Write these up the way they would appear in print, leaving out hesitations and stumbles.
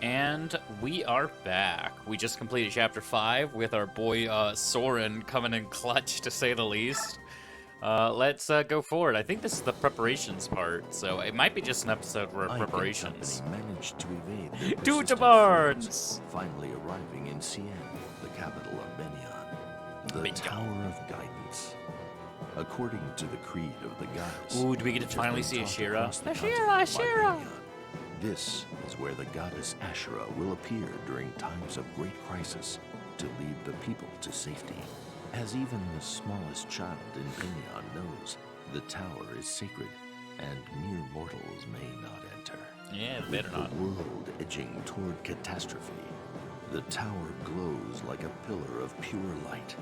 And we are back. We just completed Chapter 5 with our boy Soren coming in clutch, to say the least. Let's go forward. I think this is the preparations part, so it might be just an episode where preparations. Managed to evade Due to Barnes! Finally arriving in Cien, the capital of Benyon, the Tower of Guidance. According to the creed of the goddess. Ooh, do we get to finally see Ashira? Ashira! This is where the goddess Ashira will appear during times of great crisis to lead the people to safety. As even the smallest child in Benyon knows, the tower is sacred and mere mortals may not enter. Yeah, better not. The world edging toward catastrophe, the tower glows like a pillar of pure light,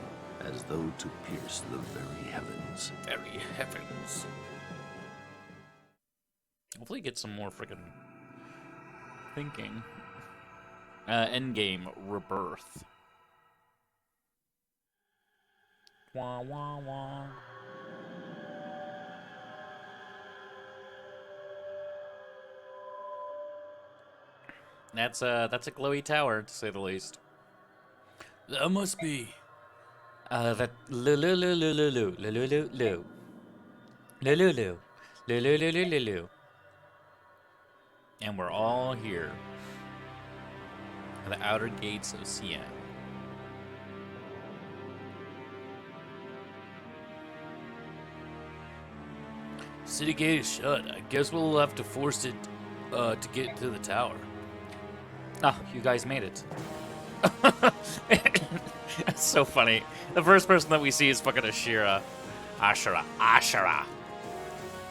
as though to pierce the very heavens. Very heavens. Hopefully get some more freaking thinking. Endgame Rebirth. Wah wah wah. That's a glowy tower, to say the least. That must be. That Lulu. And we're all here. At the outer gates of Cien. City gate is shut. I guess we'll have to force it to get to the tower. Ah, you guys made it. That's so funny. The first person that we see is fucking Ashira. Ashira.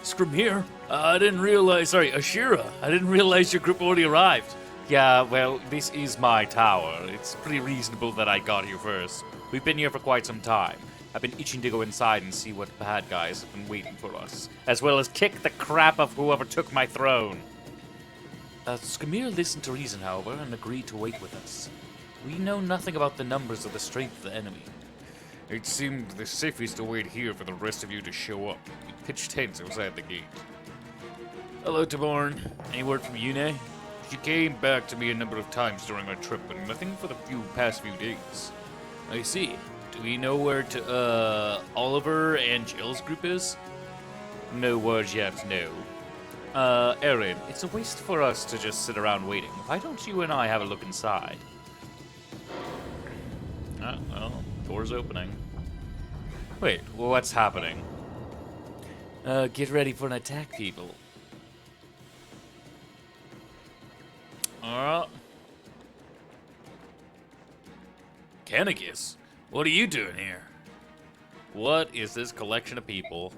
Scrim here. I didn't realize. Sorry, Ashira. I didn't realize your group already arrived. Yeah, well, this is my tower. It's pretty reasonable that I got here first. We've been here for quite some time. I've been itching to go inside and see what bad guys have been waiting for us, as well as kick the crap of whoever took my throne. Skrimir listened to reason, however, and agreed to wait with us. We know nothing about the numbers or the strength of the enemy. It seemed the safest to wait here for the rest of you to show up. We pitched tents outside the gate. Hello, Taborn. Any word from Yune? She came back to me a number of times during our trip, but nothing for the past few days. I see. Do we know where Oliver and Jill's group is? No word yet, no. Erin, it's a waste for us to just sit around waiting. Why don't you and I have a look inside? Oh, well, door's opening. Wait, what's happening? Get ready for an attack, people. Kennegus, what are you doing here? What is this collection of people?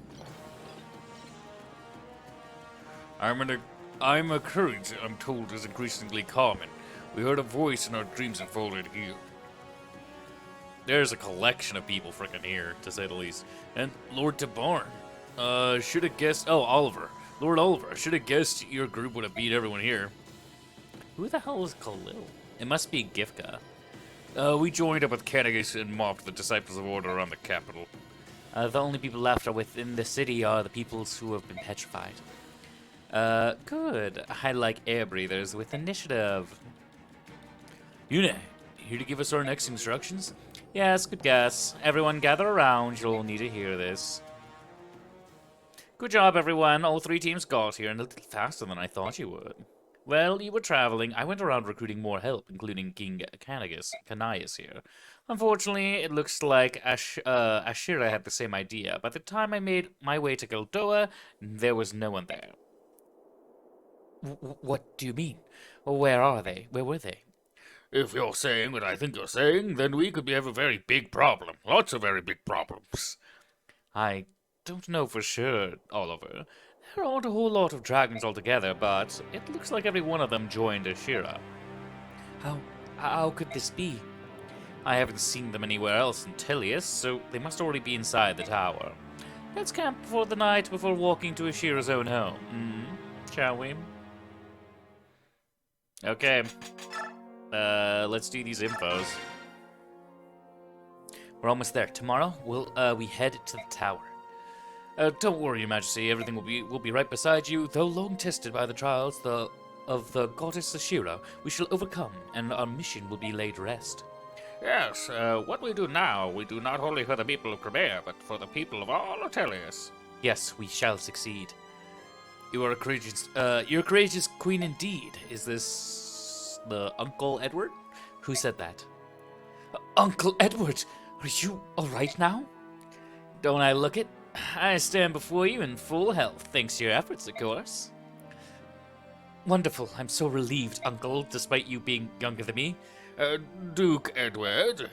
I'm a courage, I'm told, is increasingly common. We heard a voice in our dreams and folded here. There's a collection of people frickin' here, to say the least. And Lord Tabarn. Should have guessed. Oh, Oliver. Lord Oliver. Should have guessed your group would have beat everyone here. Who the hell is Khalil? It must be Gifka. We joined up with Kennegus and mobbed the Disciples of Order around the capital. The only people left are within the city are the peoples who have been petrified. Good. I like air breathers with initiative. Yune, here to give us our next instructions? Yes, good guess. Everyone gather around. You'll need to hear this. Good job, everyone. All three teams got here and a little faster than I thought you would. Well, you were traveling. I went around recruiting more help, including King Canias here. Unfortunately, it looks like Ashira had the same idea. By the time I made my way to Gildoa, there was no one there. What do you mean? Where are they? Where were they? If you're saying what I think you're saying, then we could have a very big problem. Lots of very big problems. I don't know for sure, Oliver. There aren't a whole lot of dragons altogether, but it looks like every one of them joined Ashira. How could this be? I haven't seen them anywhere else in Telius, so they must already be inside the tower. Let's camp for the night before walking to Ashira's own home. Shall we? Okay. Let's do these infos. We're almost there. Tomorrow, we head to the tower. Don't worry, Your Majesty. Everything will be right beside you. Though long tested by the trials, the of the goddess Ashira, we shall overcome, and our mission will be laid to rest. Yes, what we do now, we do not only for the people of Crimea, but for the people of all Atelius. Yes, we shall succeed. You're a courageous queen indeed. Is this the Uncle Edward? Who said that? Uncle Edward, are you alright now? Don't I look it? I stand before you in full health, thanks to your efforts, of course. Wonderful. I'm so relieved, Uncle, despite you being younger than me. Duke Edward.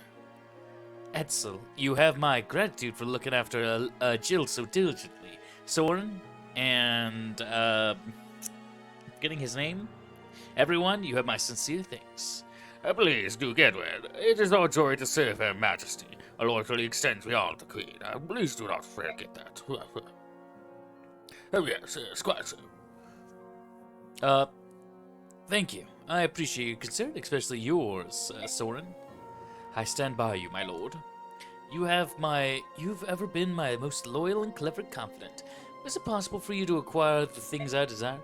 Edsel, you have my gratitude for looking after Jill so diligently. Soren, and, getting his name? Everyone, you have my sincere thanks. Please, Duke Edward, it is our joy to serve Her Majesty. Our loyalty extends beyond the Queen. Please do not forget that. Yes, quite so. Thank you. I appreciate your concern, especially yours, Soren. I stand by you, my lord. You've ever been my most loyal and clever confidant. Is it possible for you to acquire the things I desire?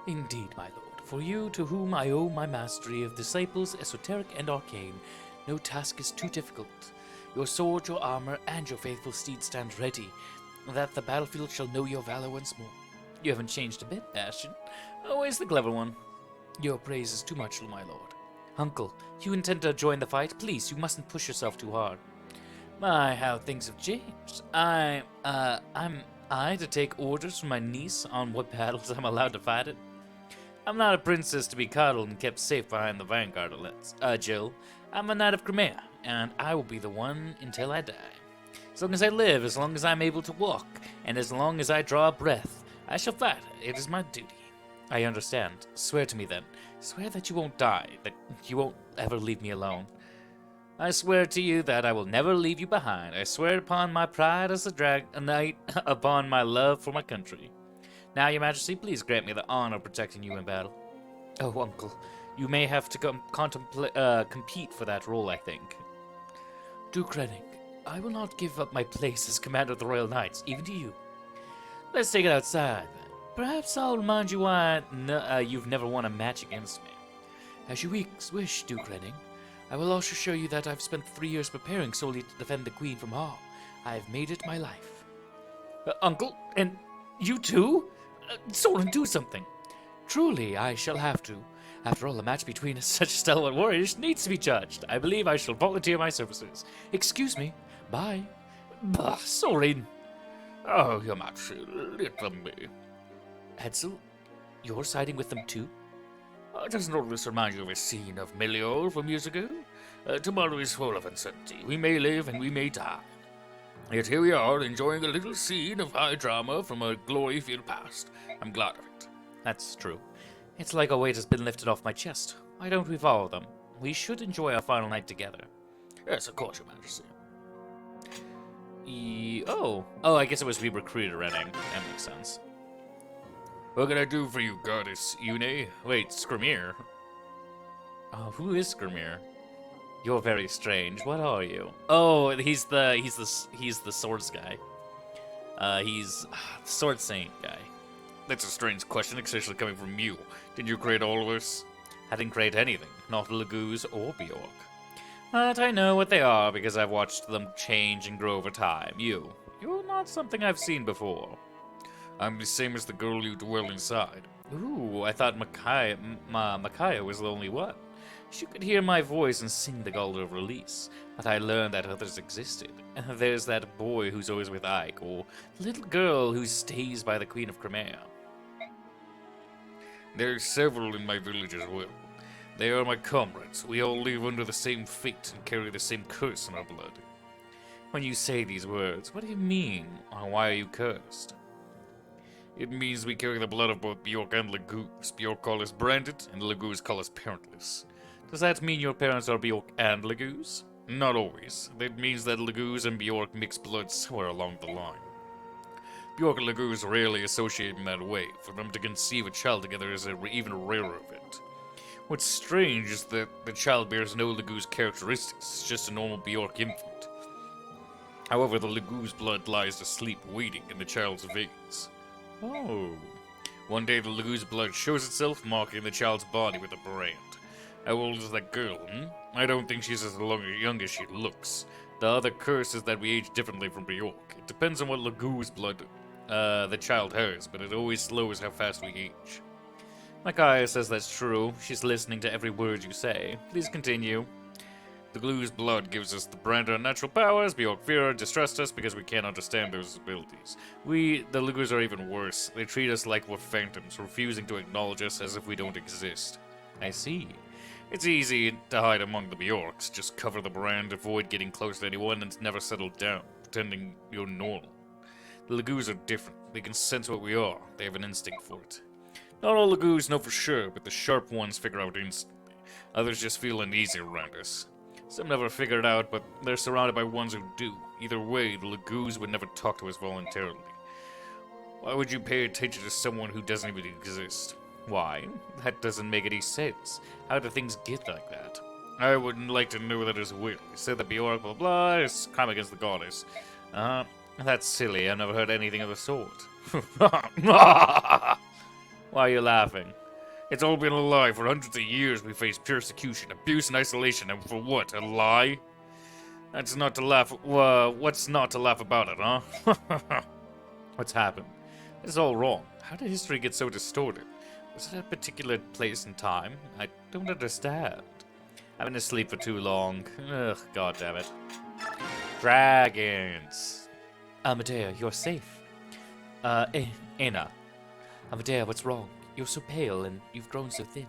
Indeed, my lord. For you, to whom I owe my mastery of disciples, esoteric and arcane, no task is too difficult. Your sword, your armor, and your faithful steed stand ready, that the battlefield shall know your valor once more. You haven't changed a bit, Bastion. Always the clever one. Your praise is too much, my lord. Uncle, you intend to join the fight? Please, you mustn't push yourself too hard. My, how things have changed. I'm to take orders from my niece on what battles I'm allowed to fight in? I'm not a princess to be coddled and kept safe behind the vanguard, Jill. I'm a knight of Crimea, and I will be the one until I die. As long as I live, as long as I'm able to walk, and as long as I draw a breath, I shall fight. It is my duty. I understand. Swear to me then. Swear that you won't die, that you won't ever leave me alone. I swear to you that I will never leave you behind. I swear upon my pride as a knight, upon my love for my country. Now, your majesty, please grant me the honor of protecting you in battle. Oh, uncle, you may have to compete for that role, I think. Duke Renning, I will not give up my place as commander of the Royal Knights, even to you. Let's take it outside, then. Perhaps I'll remind you why you've never won a match against me. As you wish, Duke Renning. I will also show you that I've spent 3 years preparing solely to defend the Queen from harm. I have made it my life. Uncle, and you too? Soren, do something. Truly, I shall have to. After all, a match between such stalwart warriors needs to be judged. I believe I shall volunteer my services. Excuse me. Bye. Bah, Soren. Oh, your majesty, let them be. Edsel, you're siding with them too? Doesn't all this remind you of a scene of Melior from years ago? Tomorrow is full of uncertainty. We may live and we may die. Yet here we are, enjoying a little scene of high drama from a glory-filled past. I'm glad of it. That's true. It's like a weight has been lifted off my chest. Why don't we follow them? We should enjoy our final night together. Yes, of course, your majesty. Oh, I guess it was we recruited Renning. That makes sense. What can I do for you, goddess Une? Wait, Skrimir? Who is Skrimir? You're very strange. What are you? Oh, he's the swords guy. He's the sword saint guy. That's a strange question, especially coming from you. Did you create all of us? I didn't create anything, not Laguz or Bjork. But I know what they are because I've watched them change and grow over time. You're not something I've seen before. I'm the same as the girl you dwell inside. Ooh, I thought Micaiah was the only one. She could hear my voice and sing the Gulder of Release, but I learned that others existed. There's that boy who's always with Ike, or the little girl who stays by the Queen of Crimea. There's several in my village as well. They are my comrades. We all live under the same fate and carry the same curse in our blood. When you say these words, what do you mean? Or why are you cursed? It means we carry the blood of both Bjork and Laguz. Bjork call us branded, and Laguz call us parentless. Does that mean your parents are Bjork and Laguz? Not always. That means that Laguz and Bjork mix blood somewhere along the line. Bjork and Laguz rarely associate in that way. For them to conceive a child together is an even rarer event. What's strange is that the child bears no Laguz characteristics. It's just a normal Bjork infant. However, the Laguz blood lies asleep, waiting in the child's veins. Oh. One day the Lagoon's blood shows itself, marking the child's body with a brand. How old is that girl, I don't think she's as young as she looks. The other curse is that we age differently from Bjork. It depends on what Lagoon's blood the child has, but it always slows how fast we age. Micaiah says that's true. She's listening to every word you say. Please continue. The glue's blood gives us the brand of natural powers. Bjork fear distrust us because we can't understand those abilities. The Lugers are even worse. They treat us like we're phantoms, refusing to acknowledge us as if we don't exist. I see. It's easy to hide among the Bjorks. Just cover the brand, avoid getting close to anyone, and never settle down, pretending you're normal. The Lagoos are different. They can sense what we are. They have an instinct for it. Not all Lagoos know for sure, but the sharp ones figure out instantly. Others just feel uneasy around us. Some never figure it out, but they're surrounded by ones who do. Either way, the Lagoos would never talk to us voluntarily. Why would you pay attention to someone who doesn't even exist? Why? That doesn't make any sense. How do things get like that? I wouldn't like to know that as well. You said that Bjork blah blah is crime against the goddess. That's silly. I've never heard anything of the sort. Why are you laughing? It's all been a lie. For hundreds of years we faced persecution, abuse, and isolation, and for what? A lie? That's not to laugh. What's not to laugh about it, huh? What's happened? It's all wrong. How did history get so distorted? Was it a particular place and time? I don't understand. I've been asleep for too long. Ugh, god damn it. Dragons. Amadea, you're safe. Anna. Amadea, what's wrong? You're so pale and you've grown so thin.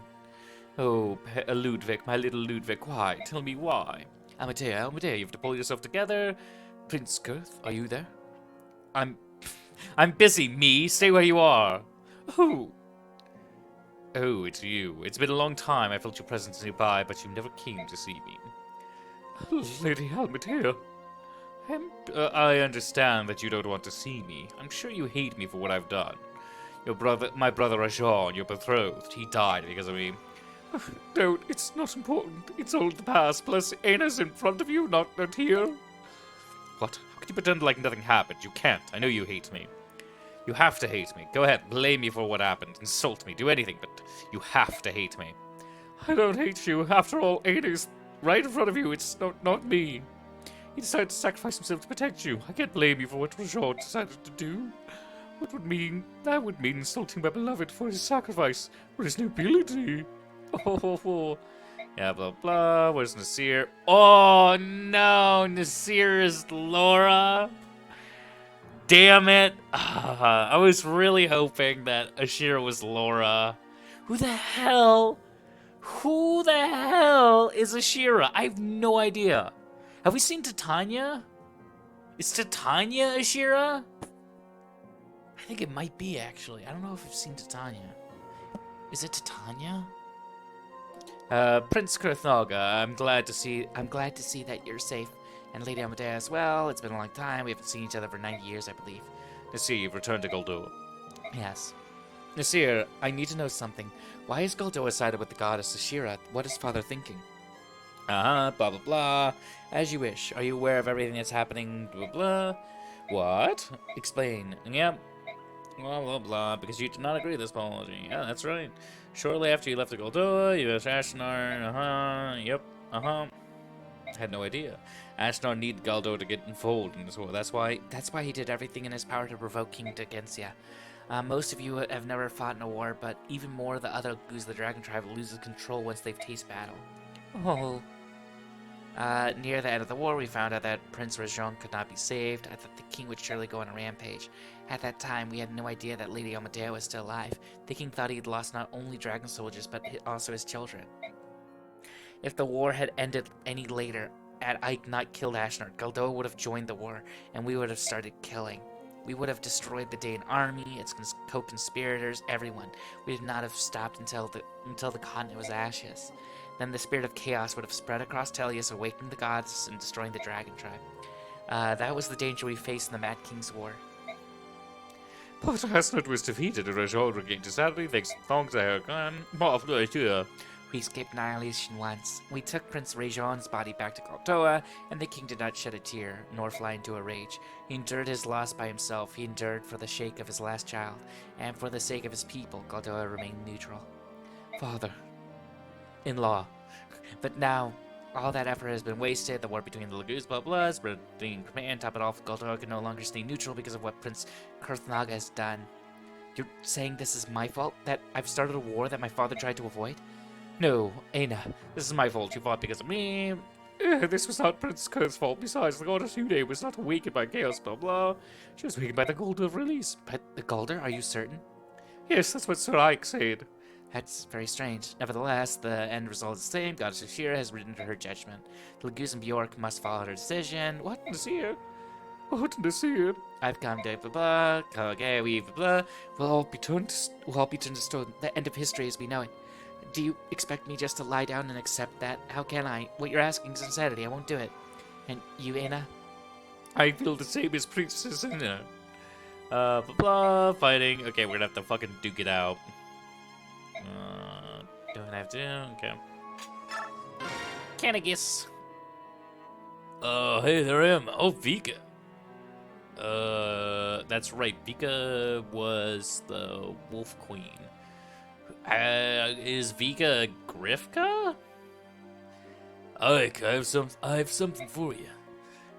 Oh, Ludwig, my little Ludwig, why? Tell me why. Amadea, you have to pull yourself together. Prince Girth, are you there? I'm busy, me. Stay where you are. Who? Oh, it's you. It's been a long time. I felt your presence nearby, but you never came to see me. Lady Amadea. I understand that you don't want to see me. I'm sure you hate me for what I've done. My brother Rajan, your betrothed, he died because of me. Don't, it's not important. It's all the past, plus Anna's in front of you, not here. What? How can you pretend like nothing happened? You can't. I know you hate me. You have to hate me. Go ahead, blame me for what happened. Insult me, do anything, but you have to hate me. I don't hate you. After all, Anna's right in front of you. It's not me. He decided to sacrifice himself to protect you. I can't blame you for what Rajan decided to do. That would mean insulting my beloved for his sacrifice, for his nobility. Oh, yeah, blah, blah. Where's Nasir? Oh, no. Nasir is Laura. Damn it. I was really hoping that Ashira was Laura. Who the hell is Ashira? I have no idea. Have we seen Titania? Is Titania Ashira? I think it might be, actually. I don't know if we've seen Titania. Is it Titania? Prince Kurthnaga, I'm glad to see that you're safe. And Lady Amadea as well. It's been a long time. We haven't seen each other for 90 years, I believe. Nasir, you've returned to Guldur. Yes. Nasir, I need to know something. Why is Goldoa sided with the goddess Ashira? What is Father thinking? Blah, blah, blah. As you wish. Are you aware of everything that's happening? Blah, blah. What? Explain. Yep. Blah, blah, blah. Because you did not agree with this apology. Yeah, that's right. Shortly after you left the Goldoa, you asked Ashnar. Yep. Had no idea. Ashnar needed Galdo to get involved in this war. That's why he did everything in his power to provoke King Dagensia. Most of you have never fought in a war, but even more, the other Goose, the Dragon Tribe, loses control once they've tasted battle. Oh. Near the end of the war, we found out that Prince Rajan could not be saved. I thought the king would surely go on a rampage. At that time, we had no idea that Lady Amadea was still alive. The king thought he'd lost not only dragon soldiers, but also his children. If the war had ended any later, had I not killed Ashnar, Goldoa would have joined the war, and we would have started killing. We would have destroyed the Dane army, its co-conspirators, everyone. We would not have stopped until the continent was ashes. Then the spirit of chaos would have spread across Tellius, awakening the gods and destroying the dragon tribe. That was the danger we faced in the Mad King's War. But Ashnar was defeated and Rajan regained his sanity thanks to Thong's Khan. We escaped annihilation once. We took Prince Rajon's body back to Galdoa, and the king did not shed a tear, nor fly into a rage. He endured his loss by himself. He endured for the sake of his last child, and for the sake of his people, Galdoa remained neutral. Father-in-law. But now, all that effort has been wasted. The war between the Lagoons, blah blah, is being command. Top it off, Galdoa can no longer stay neutral because of what Prince Kurthnaga has done. You're saying this is my fault? That I've started a war that my father tried to avoid? No, Aina, this is my fault. You fought because of me. This was not Prince Kurt's fault. Besides, the goddess Ude was not awakened by chaos, blah blah. She was awakened by the Galder of release. But the Galder? Are you certain? Yes, that's what Sir Ike said. That's very strange. Nevertheless, the end result is the same. Goddess Ashira has written her judgment. The Lagoons and Bjork must follow her decision. What? To see it? What to see it? I've come to blah blah. Okay, we've blah. We'll all be turned to stone. The end of history as we know it. Do you expect me just to lie down and accept that? How can I? What you're asking is insanity. I won't do it. And you, Aina? I feel the same as Princess Aina. Blah blah. Fighting. Okay, we're gonna have to fucking duke it out. Don't have to. Okay. Can I guess? Hey, there I am. Oh, Vika. That's right. Vika was the Wolf Queen. Is Vika Grifka? Ike, I have something for you.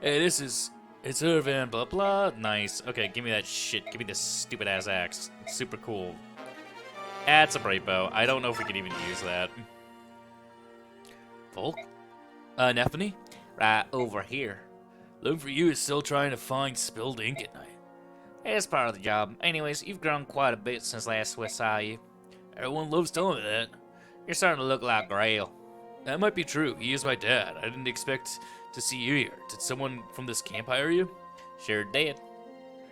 Hey, it's Irvan, blah blah. Nice. Okay, give me that shit. Give me this stupid ass axe. It's super cool. That's a bright bow. I don't know if we can even use that. Volk? Nephany? Right over here. Look for you is still trying to find spilled ink at night. It's part of the job. Anyways, you've grown quite a bit since last we saw you. Everyone loves telling me that. You're starting to look like Grail. That might be true. He is my dad. I didn't expect to see you here. Did someone from this camp hire you? Sure did.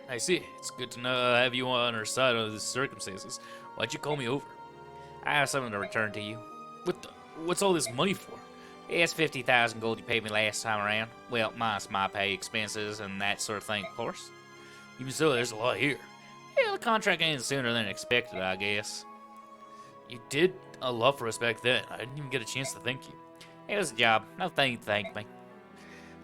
I see. It's good to know have you on our side under these circumstances. Why'd you call me over? I have something to return to you. What's all this money for? It's 50,000 gold you paid me last time around. Well, minus my pay, expenses, and that sort of thing, of course. Even so, there's a lot here. Yeah, the contract ends sooner than expected, I guess. You did a lot for us back then. I didn't even get a chance to thank you. It was a job. No thing to thank me.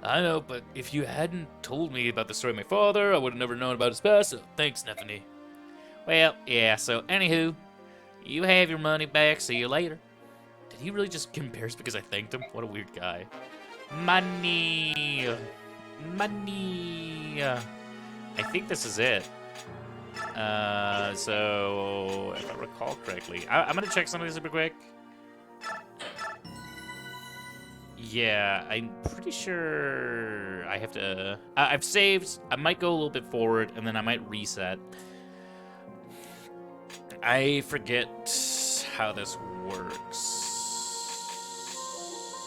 I know, but if you hadn't told me about the story of my father, I would have never known about his past, so thanks, Nephany. Well, yeah, so anywho, you have your money back. See you later. Did he really just get embarrassed because I thanked him? What a weird guy. Money. Money. I think this is it. So if I recall correctly, I'm gonna check something super quick. Yeah, I'm pretty sure I have to. I've saved. I might go a little bit forward, and then I might reset. I forget how this works.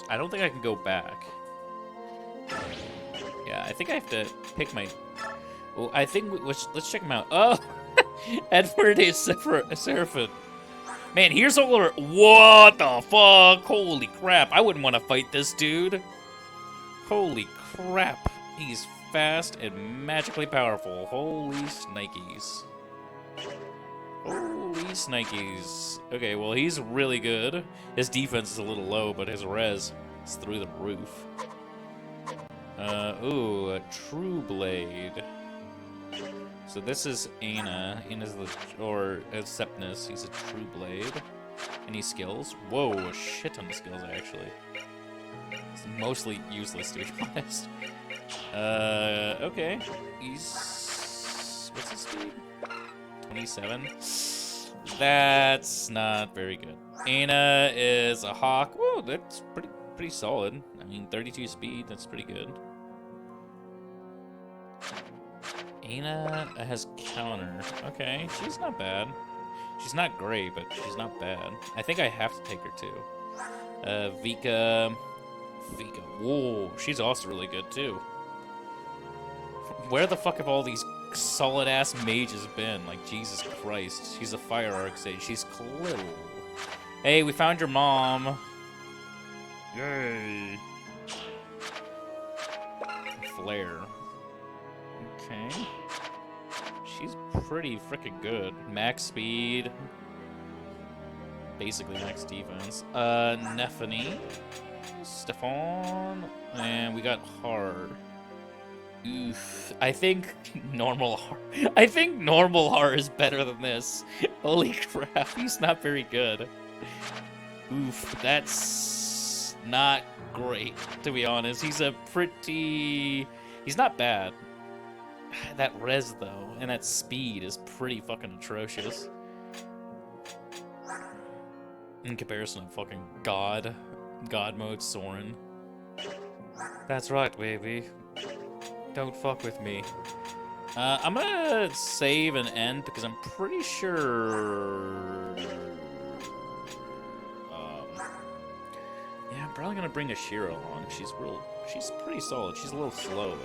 I don't think I can go back. Yeah, I think I have to pick my. Well, I think let's check him out. Oh, Edward is Seraphim. Man, here's a little. What the fuck? Holy crap! I wouldn't want to fight this dude. Holy crap! He's fast and magically powerful. Holy snikes! Holy snikes! Okay, well he's really good. His defense is a little low, but his res is through the roof. Ooh, a True Blade. So this is Aina. Aina's the, or Sepnus. He's a True Blade. Any skills? Whoa, a shit ton of skills actually. It's mostly useless to be honest. Okay. He's, what's his speed? 27. That's not very good. Aina is a hawk. Whoa, that's pretty solid. I mean, 32 speed. That's pretty good. Aina has counter. Okay, she's not bad. She's not great, but she's not bad. I think I have to take her too. Vika. Whoa, she's also really good too. Where the fuck have all these solid ass mages been? Like, Jesus Christ. She's a fire arc sage. She's cool. Hey, we found your mom. Yay. Flare. Okay. She's pretty freaking good. Max speed. basically max defense. Nephany, Stefan, and we got hard. Oof. I think normal hard. I think normal hard is better than this. Holy crap, he's not very good. Oof, that's not great, to be honest. He's not bad. That res, though, and that speed is pretty fucking atrocious. In comparison to fucking God mode Soren. That's right, baby. Don't fuck with me. I'm gonna save and end because I'm pretty sure... yeah, I'm probably gonna bring Ashira along. She's pretty solid. She's a little slow,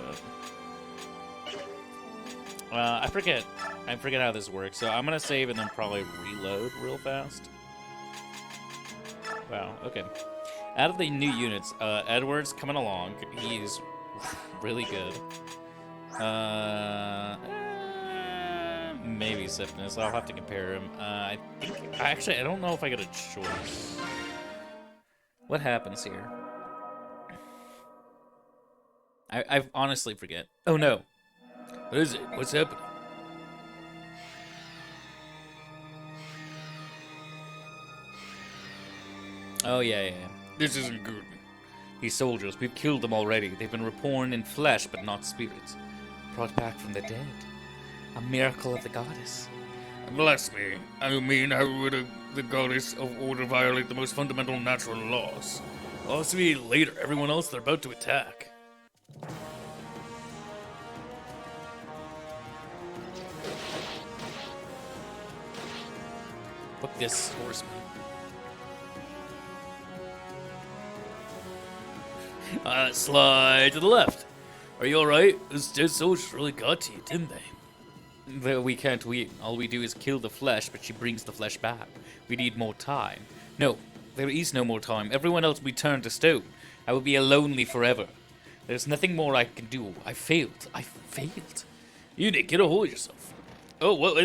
but... I forget how this works, so I'm gonna save and then probably reload real fast. Wow, okay. Out of the new units, Edward's coming along. He's really good. Maybe Sipness. I'll have to compare him. I don't know if I get a choice. What happens here? I honestly forget. Oh no. What is it? What's happening? Oh, yeah. This isn't good. These soldiers, we've killed them already. They've been reborn in flesh, but not spirits. Brought back from the dead. A miracle of the goddess. Blasphemy. I mean, how would the goddess of order violate the most fundamental natural laws? I'll see you later. Everyone else, they're about to attack. Fuck this horseman. Slide to the left. Are you alright? Those dead soldiers really got to you, didn't they? We can't win. All we do is kill the flesh, but she brings the flesh back. We need more time. No, there is no more time. Everyone else will be turned to stone. I will be lonely forever. There's nothing more I can do. I failed. You did get a hold of yourself. Oh, well,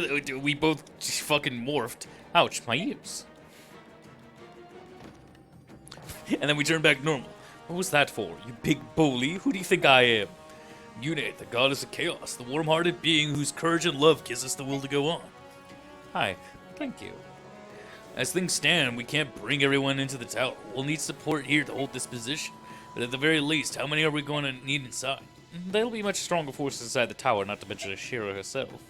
we both fucking morphed. Ouch, my ears. And then we turned back normal. What was that for? You big bully? Who do you think I am? Unit, the goddess of chaos, the warm-hearted being whose courage and love gives us the will to go on. Hi, thank you. As things stand, we can't bring everyone into the tower. We'll need support here to hold this position. But at the very least, how many are we going to need inside? There'll be much stronger forces inside the tower, not to mention Ashira herself.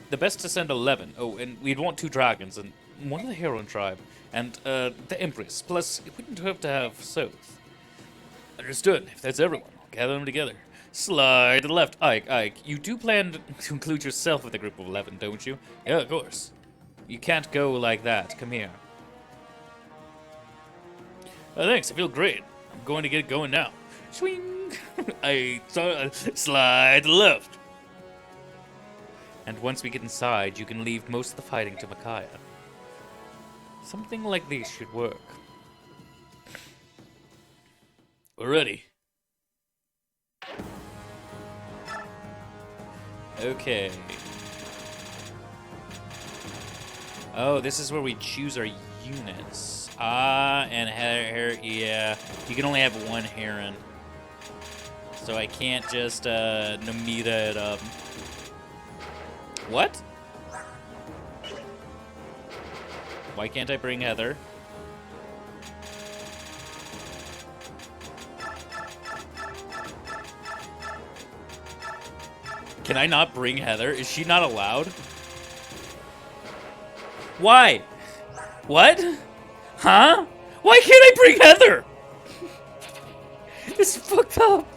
The best to send 11. Oh, and we'd want 2 dragons, and one of the Heron tribe, and the Empress. Plus, it wouldn't hurt to have Soth. Understood. If that's everyone, I'll gather them together. Slide to the left. Ike, you do plan to include yourself with a group of 11, don't you? Yeah, of course. You can't go like that. Come here. Thanks, I feel great. I'm going to get going now. Swing! Slide to the left. And once we get inside, you can leave most of the fighting to Micaiah. Something like this should work. We're ready. Okay. Oh, this is where we choose our units. And yeah. You can only have 1 Heron. So I can't just, Namita it up. What? Why can't I bring Heather? Can I not bring Heather? Is she not allowed? Why? What? Huh? Why can't I bring Heather? This is fucked up.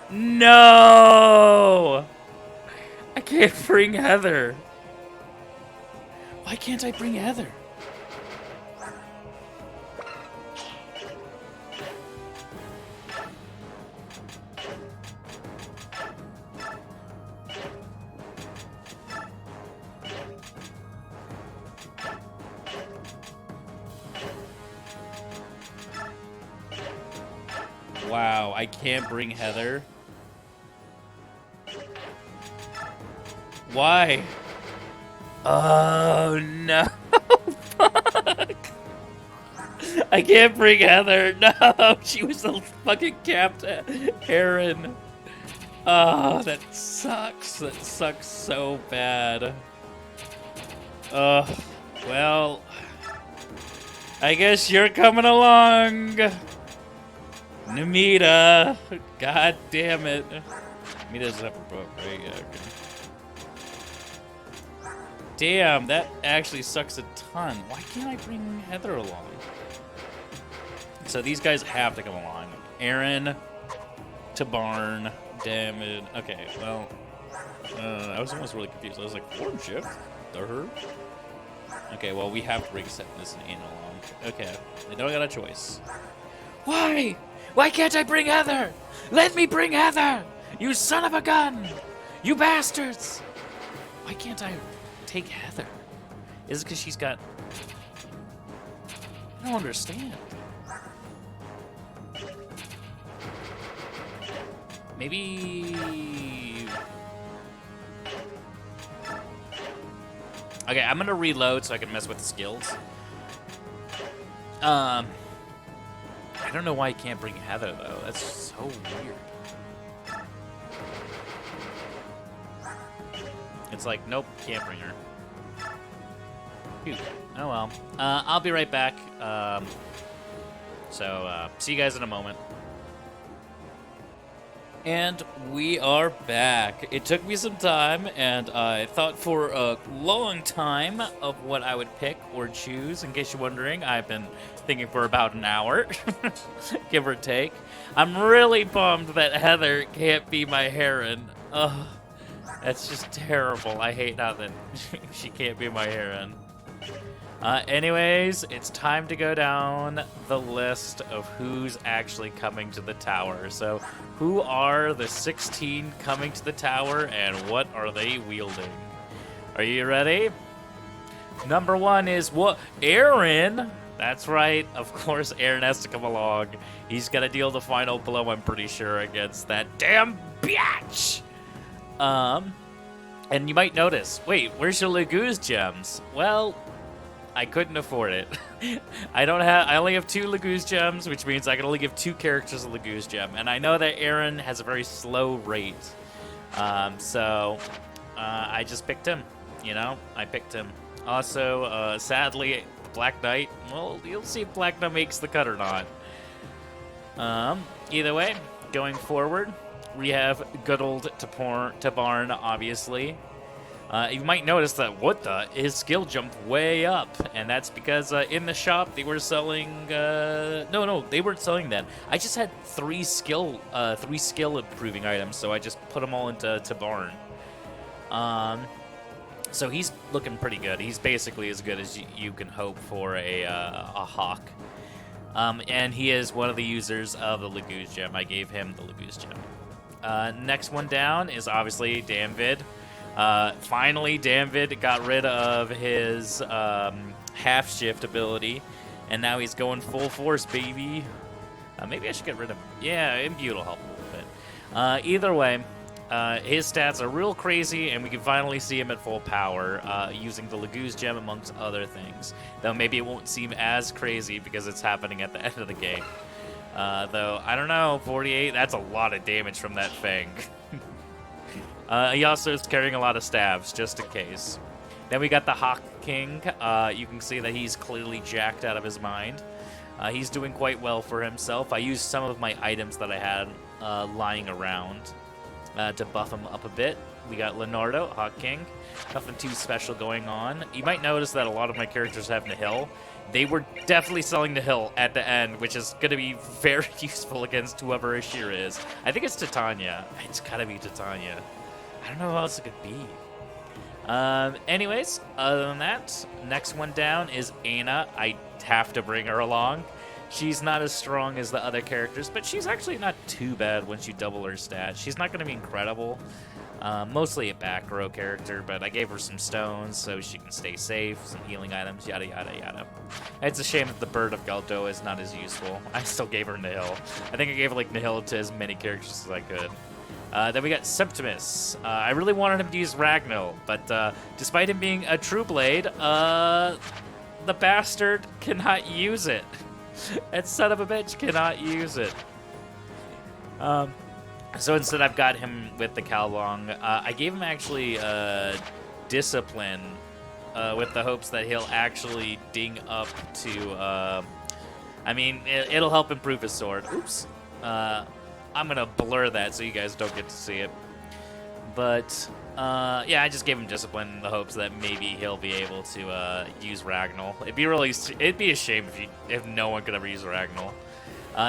No! I can't bring Heather. Why can't I bring Heather? Wow, I can't bring Heather. Why? Oh no! I can't bring Heather. No, she was the fucking captain. Aaron. Oh, that sucks. That sucks so bad. Well, I guess you're coming along. Namita. God damn it. Namita doesn't have a book, right? Yeah, okay. Damn, that actually sucks a ton. Why can't I bring Heather along? So these guys have to come along. Aaron to Barn. Damn it. Okay, well, I was almost really confused. I was like, form shift? Her? Okay, well, we have to bring Septimus and Anna along. Okay, I don't got a choice. Why? Why can't I bring Heather? Let me bring Heather! You son of a gun! You bastards! Why can't I take Heather? Is it because she's got... I don't understand. Maybe... Okay, I'm gonna reload so I can mess with the skills. I don't know why I can't bring Heather, though. That's so weird. It's like, nope, can't bring her. Phew. Oh well. I'll be right back. See you guys in a moment. And we are back. It took me some time, and I thought for a long time of what I would pick or choose. In case you're wondering, I've been thinking for about an hour, give or take. I'm really bummed that Heather can't be my Heron. Ugh, that's just terrible. I hate now that she can't be my Heron. Anyways, it's time to go down the list of who's actually coming to the tower. So, who are the 16 coming to the tower, and what are they wielding? Are you ready? Number 1 is what? Aaron! That's right. Of course, Aaron has to come along. He's gonna deal the final blow, I'm pretty sure, against that damn bitch! And you might notice, wait, where's your Laguz gems? Well, I couldn't afford it. I only have 2 Laguz gems, which means I can only give 2 characters a Laguz gem. And I know that Aaron has a very slow rate. I just picked him. You know, I picked him. Also, sadly, Black Knight, well, you'll see if Black Knight makes the cut or not. Either way, going forward, we have good old Tabarn, obviously. You might notice that, his skill jumped way up, and that's because in the shop they were selling, no, they weren't selling that. I just had 3 skill improving items, so I just put them all into Tabarn. So he's looking pretty good. He's basically as good as you can hope for a hawk. And he is one of the users of the Laguz gem. I gave him the Laguz gem. Next one down is obviously Damvid. Finally, Damvid got rid of his half shift ability, and now he's going full force, baby. Maybe I should get rid of him. Yeah, Imbue will help a little bit. Either way, his stats are real crazy, and we can finally see him at full power using the Laguz gem amongst other things. Though maybe it won't seem as crazy because it's happening at the end of the game. Though, I don't know, 48, that's a lot of damage from that Fang. He also is carrying a lot of stabs, just in case. Then we got the Hawk King. You can see that he's clearly jacked out of his mind. He's doing quite well for himself. I used some of my items that I had lying around to buff him up a bit. We got Leonardo, Hawk King. Nothing too special going on. You might notice that a lot of my characters have Nihil. They were definitely selling Nihil at the end, which is going to be very useful against whoever Ashira is. I think it's Titania. It's gotta be Titania. I don't know who else it could be. Anyways, other than that, next one down is Anna. I have to bring her along. She's not as strong as the other characters, but she's actually not too bad once you double her stats. She's not going to be incredible. Mostly a back row character, but I gave her some stones so she can stay safe, some healing items, yada, yada, yada. It's a shame that the Bird of Galdo is not as useful. I still gave her Nihil. I think I gave like Nihil to as many characters as I could. Then we got Septimus. I really wanted him to use Ragnall, but despite him being a true blade, the bastard cannot use it. That son of a bitch cannot use it. So instead, I've got him with the Calbong. I gave him actually discipline with the hopes that he'll actually ding up to. I mean, it'll help improve his sword. Oops. I'm gonna blur that so you guys don't get to see it. But yeah, I just gave him discipline in the hopes that maybe he'll be able to use Ragnall. It'd be a shame if no one could ever use Ragnall.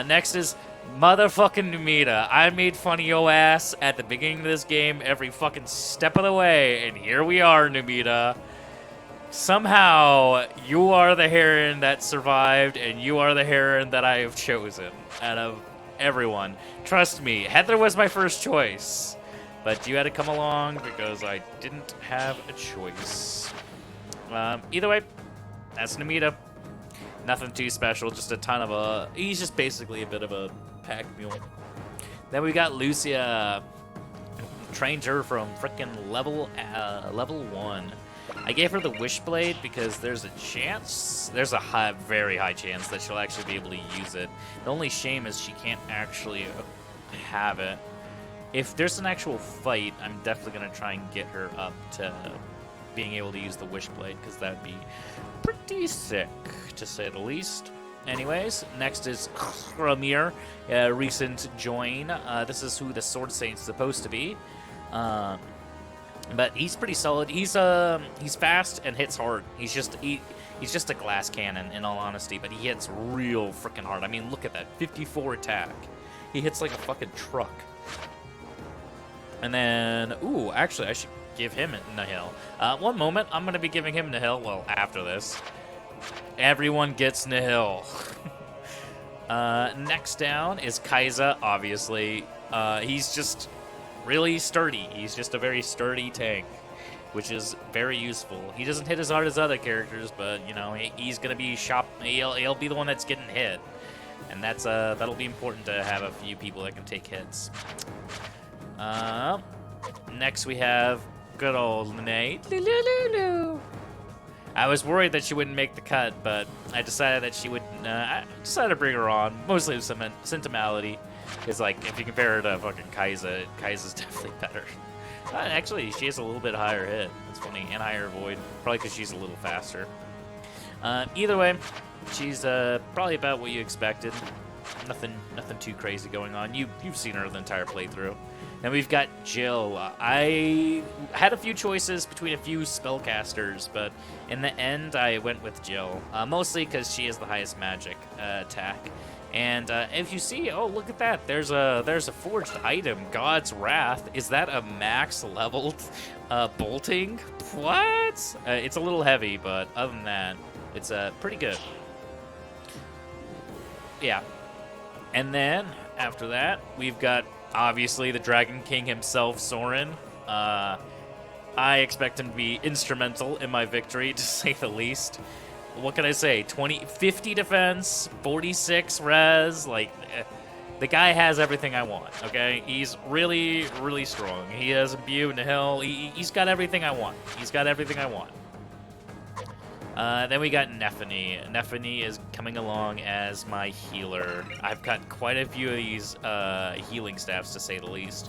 Next is motherfucking Numita. I made fun of your ass at the beginning of this game every fucking step of the way, and here we are, Numita. Somehow, you are the heron that survived, and you are the heron that I have chosen out of everyone. Trust me, Heather was my first choice, but you had to come along because I didn't have a choice. Either way, that's Numita. Nothing too special, just a ton of he's just basically a bit of a pack mule. Then we got Lucia. Trained her from frickin' level 1. I gave her the Wishblade because there's a chance, there's a very high chance that she'll actually be able to use it. The only shame is she can't actually have it. If there's an actual fight, I'm definitely going to try and get her up to being able to use the Wishblade, because that'd be pretty sick, to say the least. Anyways, next is Kramir, a recent join. This is who the Sword Saint's supposed to be. But he's pretty solid. He's fast and hits hard. He's just a glass cannon, in all honesty, but he hits real freaking hard. I mean, look at that, 54 attack. He hits like a fucking truck. And then, ooh, actually, I should give him Nihil. One moment, I'm gonna be giving him Nihil. Well, after this, everyone gets Nihil. Next down is Kaiza. Obviously, he's just really sturdy. He's just a very sturdy tank, which is very useful. He doesn't hit as hard as other characters, but you know, he's gonna be he'll be the one that's getting hit, and that'll be important to have a few people that can take hits. Next we have good old Lene. I was worried that she wouldn't make the cut, but I decided that she would. I decided to bring her on, mostly with some sentimentality. It's like, if you compare her to fucking Kaiza, Kaiza's definitely better. Actually, she has a little bit higher hit. That's funny, and higher void, probably because she's a little faster. Either way, she's probably about what you expected. Nothing too crazy going on. You've seen her the entire playthrough. Then we've got Jill. I had a few choices between a few spellcasters, but in the end, I went with Jill. Mostly because she has the highest magic attack. And if you see, oh, look at that. There's a forged item, God's Wrath. Is that a max leveled bolting? What? It's a little heavy, but other than that, it's pretty good. Yeah. And then, after that, we've got, obviously, the Dragon King himself, Soren. I expect him to be instrumental in my victory, to say the least. What can I say? 50 defense, 46 res. Like, the guy has everything I want, okay? He's really, really strong. He has Imbue, Nihil. He's got everything I want. He's got everything I want. Then we got Nephany. Nephany is coming along as my healer. I've got quite a few of these healing staffs, to say the least.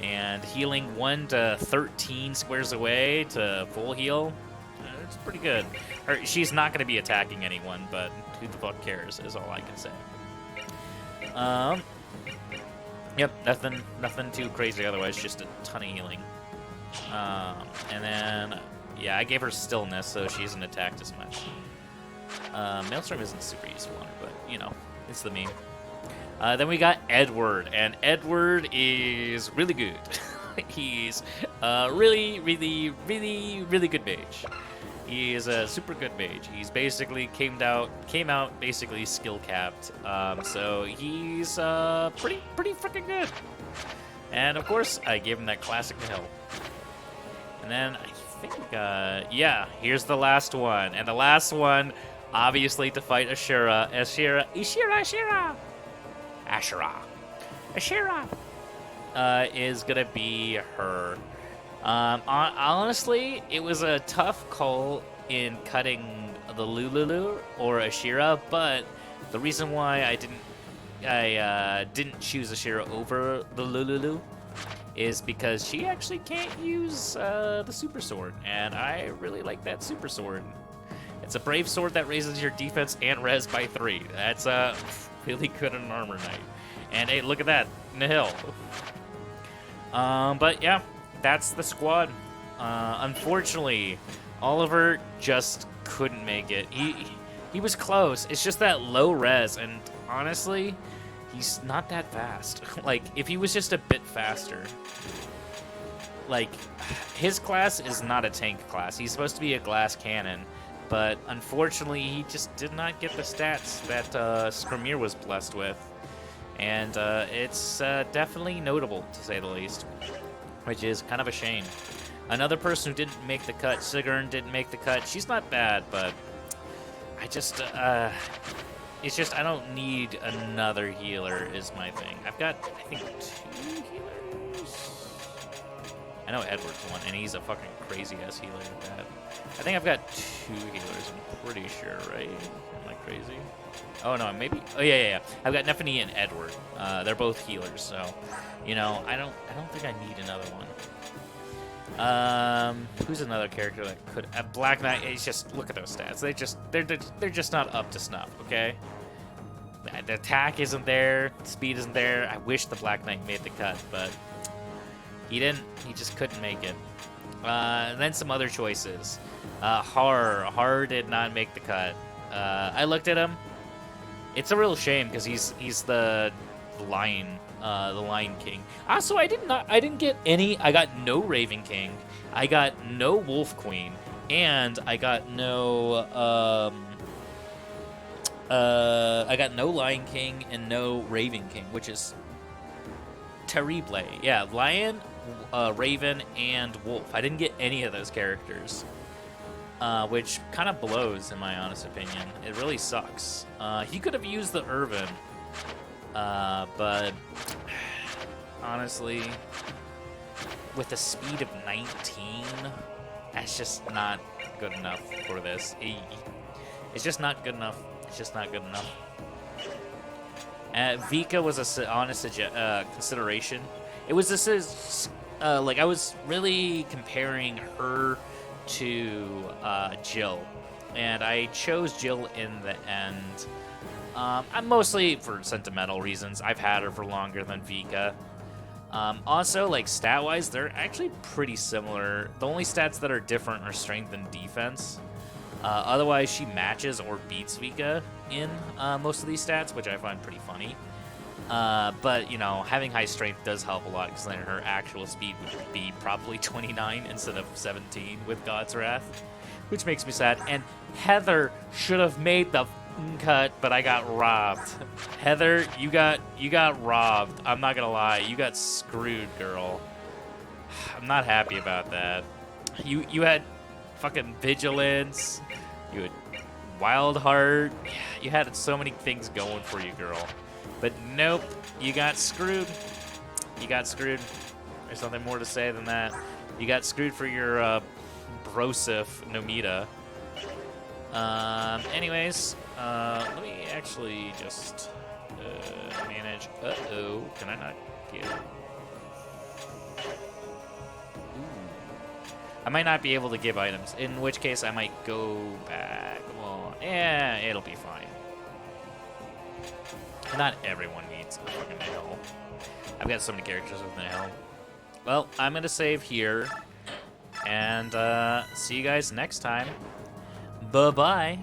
And healing 1 to 13 squares away to full heal, it's pretty good. She's not going to be attacking anyone, but who the fuck cares is all I can say. Yep, nothing too crazy otherwise, just a ton of healing. And then, yeah, I gave her stillness, so she isn't attacked as much. Maelstrom isn't super useful on her, but, you know, it's the meme. Then we got Edward, and Edward is really good. He's really, really, really, really good mage. He is a super good mage. He's basically came out basically skill capped. So he's pretty freaking good. And of course, I gave him that classic Nihil. And then I think, yeah, here's the last one. And the last one, obviously, to fight Ashura, is gonna be her. Honestly, it was a tough call in cutting the Lululu or Ashira, but The reason why I didn't choose Ashira over the Lululu is because she actually can't use the super sword, and I really like that super sword. It's a brave sword that raises your defense and res by 3. That's really good in an armor knight. And hey, look at that, Nihil. But yeah, that's the squad. Unfortunately, Oliver just couldn't make it. He was close. It's just that low res, and honestly, he's not that fast. Like, if he was just a bit faster. Like, his class is not a tank class. He's supposed to be a glass cannon, but unfortunately, he just did not get the stats that Skrimir was blessed with. And it's definitely notable, to say the least, which is kind of a shame. Another person who didn't make the cut, Sigrun didn't make the cut. She's not bad, but I just, it's just I don't need another healer is my thing. I've got, I think, 2 healers? I know Edward's one, and he's a fucking crazy-ass healer with that. I think I've got 2 healers, I'm pretty sure, right? Am I crazy? Oh, no, maybe... Oh, yeah. I've got Nephany and Edward. They're both healers, so... You know, I don't think I need another one. Who's another character that could... Black Knight, it's just... Look at those stats. They're just not up to snuff, okay? The attack isn't there. The speed isn't there. I wish the Black Knight made the cut, but... He didn't. He just couldn't make it. And then some other choices. Har did not make the cut. I looked at him. It's a real shame because he's the Lion King. Also, I didn't get any. I got no Raven King. I got no Wolf Queen, and I got no Lion King and no Raven King, which is terrible. Yeah, Lion, Raven, and Wolf. I didn't get any of those characters. Which kind of blows, in my honest opinion. It really sucks. He could have used the Irvin, but honestly, with a speed of 19, that's just not good enough for this. It's just not good enough. It's just not good enough. Vika was a honest consideration. It was this like I was really comparing her to Jill, and I chose Jill in the end. I'm mostly for sentimental reasons. I've had her for longer than Vika. Also, like stat-wise, they're actually pretty similar. The only stats that are different are strength and defense. Otherwise, she matches or beats Vika in most of these stats, which I find pretty funny. But, you know, having high strength does help a lot, because then her actual speed would be probably 29 instead of 17 with God's Wrath, which makes me sad. And Heather should have made the cut, but I got robbed. Heather, you got robbed. I'm not gonna lie. You got screwed, girl. I'm not happy about that. You had fucking vigilance. You had wild heart. You had so many things going for you, girl. But nope, you got screwed. You got screwed. There's nothing more to say than that. You got screwed for your Brosif Nomita. Anyways, let me actually just manage. Uh-oh, can I not get... I might not be able to give items, in which case I might go back. Well, yeah, it'll be fine. Not everyone needs a fucking Nihil. I've got so many characters with Nihil. Well, I'm going to save here, and see you guys next time. Bye-bye.